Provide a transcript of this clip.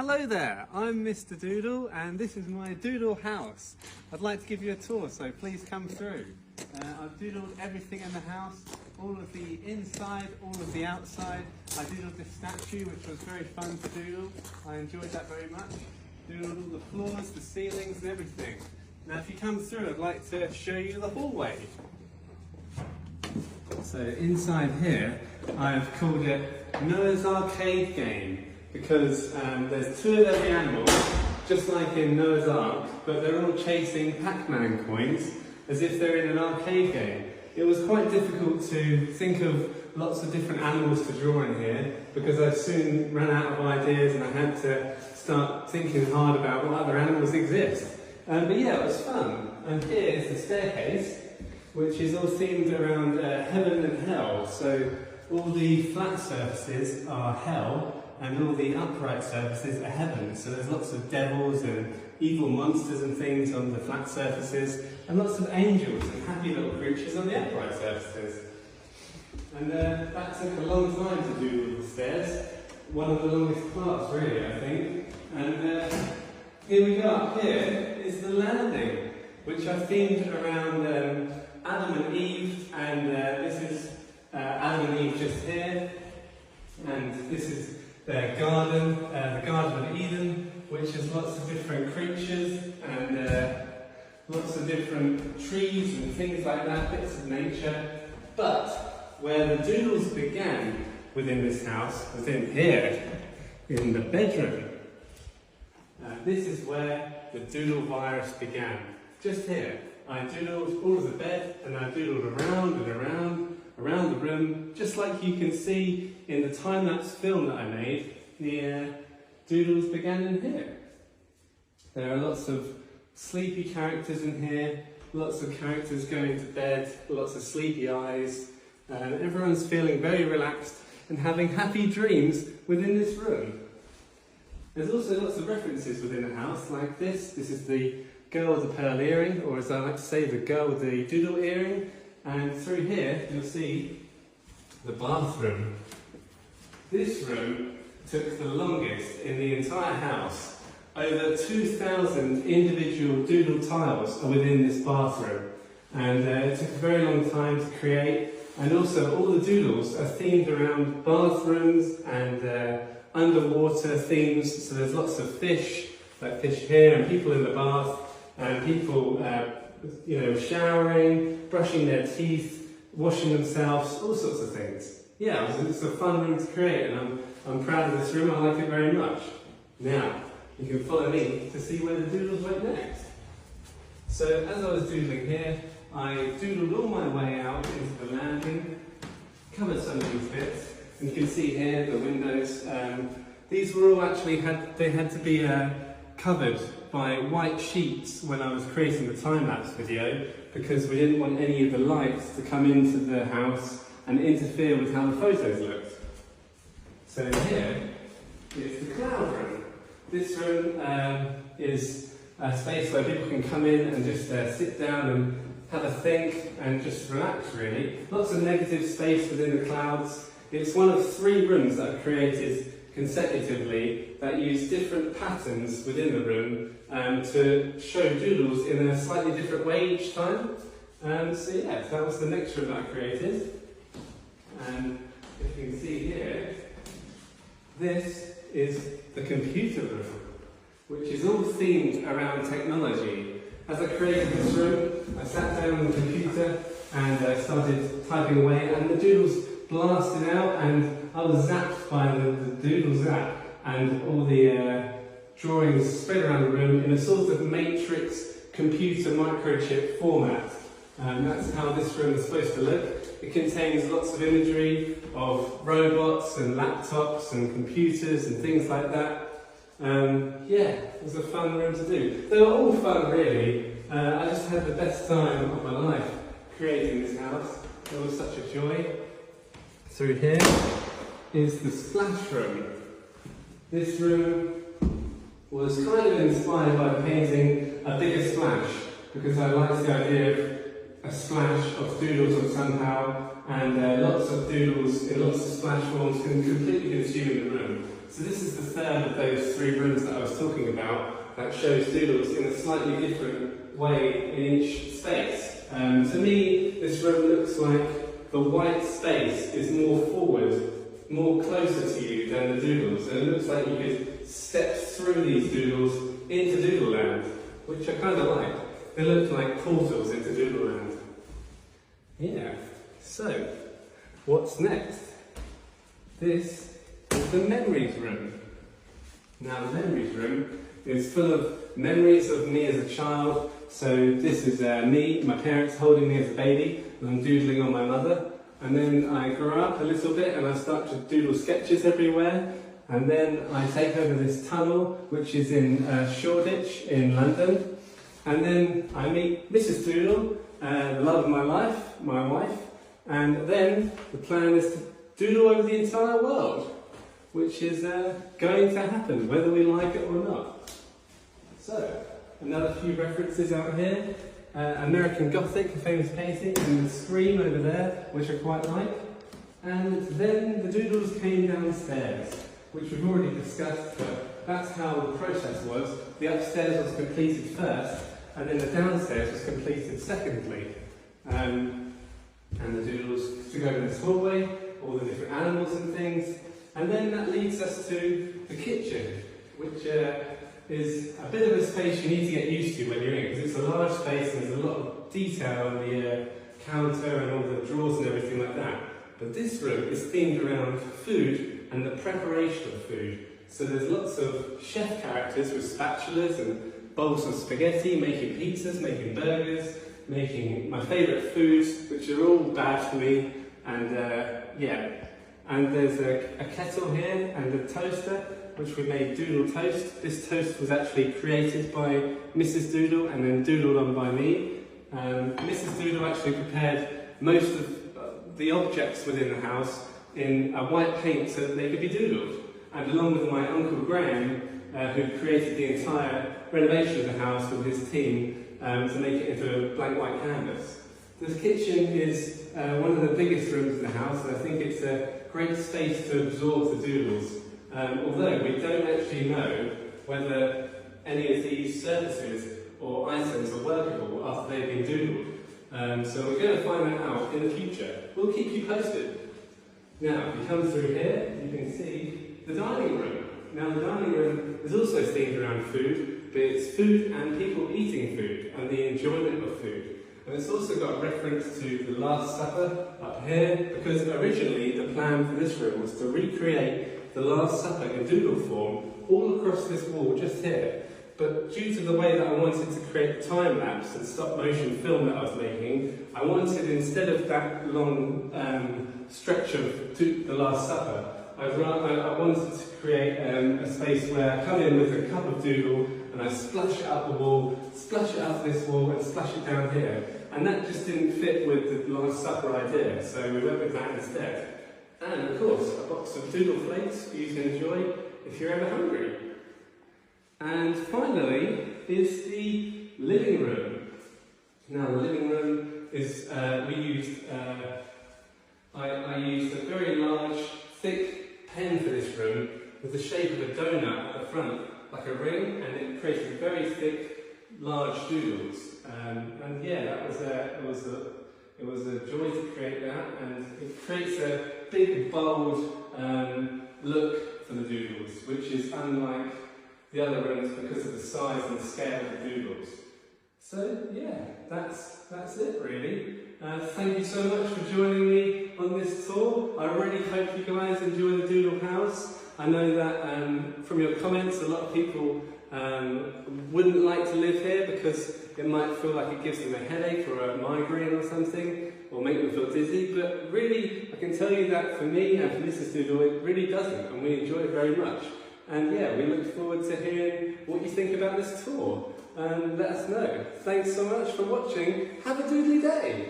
Hello there, I'm Mr. Doodle and this is my doodle house. I'd like to give you a tour, so please come through. I've doodled everything in the house, all of the inside, all of the outside. I doodled this statue, which was very fun to doodle. I enjoyed that very much. Doodled all the floors, the ceilings and everything. Now if you come through, I'd like to show you the hallway. So inside here, I've called it Noah's Arcade Game, because there's two of every animal, just like in Noah's Ark, but they're all chasing Pac-Man coins as if they're in an arcade game. It was quite difficult to think of lots of different animals to draw in here, because I soon ran out of ideas and I had to start thinking hard about what other animals exist. But yeah, it was fun. And here is the staircase, which is all themed around heaven and hell. So all the flat surfaces are hell, and all the upright surfaces are heaven. So there's lots of devils and evil monsters and things on the flat surfaces, and lots of angels and happy little creatures on the upright surfaces. And that took a long time to do with the stairs. One of the longest parts, really, I think. And here we go. Up here is the landing, which I themed around Adam and Eve, and this is Adam and Eve just here, and this is their garden, the Garden of Eden, which has lots of different creatures and lots of different trees and things like that, bits of nature. But where the doodles began within this house was in here, in the bedroom. This is where the doodle virus began, just here. I doodled all of the bed, and I doodled around and around the room, just like you can see in the time-lapse film that I made. The doodles began in here. There are lots of sleepy characters in here, lots of characters going to bed, lots of sleepy eyes, and everyone's feeling very relaxed and having happy dreams within this room. There's also lots of references within the house, like this. This is the girl with the pearl earring, or as I like to say, the girl with the doodle earring. And through here, you'll see the bathroom. This room took the longest in the entire house. Over 2,000 individual doodle tiles are within this bathroom. And it took a very long time to create. And also, all the doodles are themed around bathrooms and underwater themes. So there's lots of fish, like fish here, and people in the bath, and people showering, brushing their teeth, washing themselves, all sorts of things. Yeah, it's a fun room to create, and I'm proud of this room. I like it very much. Now, you can follow me to see where the doodles went next. So, as I was doodling here, I doodled all my way out into the landing, covered some of these bits, and you can see here the windows. These were all actually had to be covered by white sheets when I was creating the time-lapse video, because we didn't want any of the lights to come into the house and interfere with how the photos looked. So here is the cloud room. This room is a space where people can come in and just sit down and have a think and just relax, really. Lots of negative space within the clouds. It's one of 3 rooms that I've created consecutively that use different patterns within the room to show doodles in a slightly different way each time. So yeah, that was the next room that I created. And if you can see here, this is the computer room, which is all themed around technology. As I created this room, I sat down on the computer and I started typing away, and the doodles blasted out, and I was zapped by the doodle zap, and all the drawings spread around the room in a sort of matrix computer microchip format. That's how this room is supposed to look. It contains lots of imagery of robots and laptops and computers and things like that. Yeah, it was a fun room to do. They were all fun, really. I just had the best time of my life creating this house. It was such a joy. Through here is the splash room. This room was kind of inspired by painting a bigger splash, because I liked the idea of a splash of doodles on somehow, and lots of doodles in lots of splash forms can completely consume the room. So this is the third of those 3 rooms that I was talking about that shows doodles in a slightly different way in each space. To me, this room looks like the white space is more forward, more closer to you than the doodles, and it looks like you could step through these doodles into Doodleland, which I kind of like. They look like portals into Doodleland. Yeah, so what's next? This is the memories room. Now the memories room is full of memories of me as a child. So this is me, my parents holding me as a baby, and I'm doodling on my mother. And then I grow up a little bit and I start to doodle sketches everywhere. And then I take over this tunnel, which is in Shoreditch in London. And then I meet Mrs. Doodle, the love of my life, my wife. And then the plan is to doodle over the entire world, which is going to happen, whether we like it or not. So, another few references out here. American Gothic, a famous painting, and the Scream over there, which I quite like. And then the doodles came downstairs, which we've already discussed, but that's how the process was. The upstairs was completed first, and then the downstairs was completed secondly. And the doodles took over this hallway, all the different animals and things. And then that leads us to the kitchen, which is a bit of a space you need to get used to when you're in it, because it's a large space and there's a lot of detail on the counter and all the drawers and everything like that. But this room is themed around food and the preparation of food. So there's lots of chef characters with spatulas and bowls of spaghetti, making pizzas, making burgers, making my favourite foods, which are all bad for me. And yeah, and there's a kettle here and a toaster, which we made Doodle Toast. This toast was actually created by Mrs. Doodle and then doodled on by me. Mrs. Doodle actually prepared most of the objects within the house in a white paint so that they could be doodled. And along with my Uncle Graham, who created the entire renovation of the house with his team to make it into a blank white canvas. This kitchen is one of the biggest rooms in the house, and I think it's a great space to absorb the doodles. Although we don't actually know whether any of these surfaces or items are workable after they've been doodled. So we're going to find that out in the future. We'll keep you posted. Now, if you come through here, you can see the dining room. Now, the dining room is also themed around food, but it's food and people eating food and the enjoyment of food. And it's also got a reference to the Last Supper up here, because originally the plan for this room was to recreate the Last Supper in doodle form all across this wall just here. But due to the way that I wanted to create the time lapse and stop motion film that I was making, I wanted, instead of that long stretch of the Last Supper, I wanted to create a space where I come in with a cup of doodle and I splash it up the wall, splash it up this wall and splash it down here. And that just didn't fit with the Last Supper idea, so we went with that instead. And of course, a box of doodle flakes for you to enjoy if you're ever hungry. And finally is the living room. Now the living room is, I used a very large, thick pen for this room with the shape of a donut at the front, like a ring, and it created very thick, large doodles. And yeah, it was a joy to create that, and it creates a big, bold look for the doodles, which is unlike the other rooms because of the size and scale of the doodles. So yeah, that's it really. Thank you so much for joining me on this tour. I really hope you guys enjoy the Doodle House. I know that from your comments, a lot of people wouldn't like to live here because it might feel like it gives them a headache or a migraine or something, or make them feel dizzy, but really, I can tell you that for me and for Mrs. Doodle, it really doesn't, and we enjoy it very much. And yeah, we look forward to hearing what you think about this tour, and let us know. Thanks so much for watching. Have a doodly day!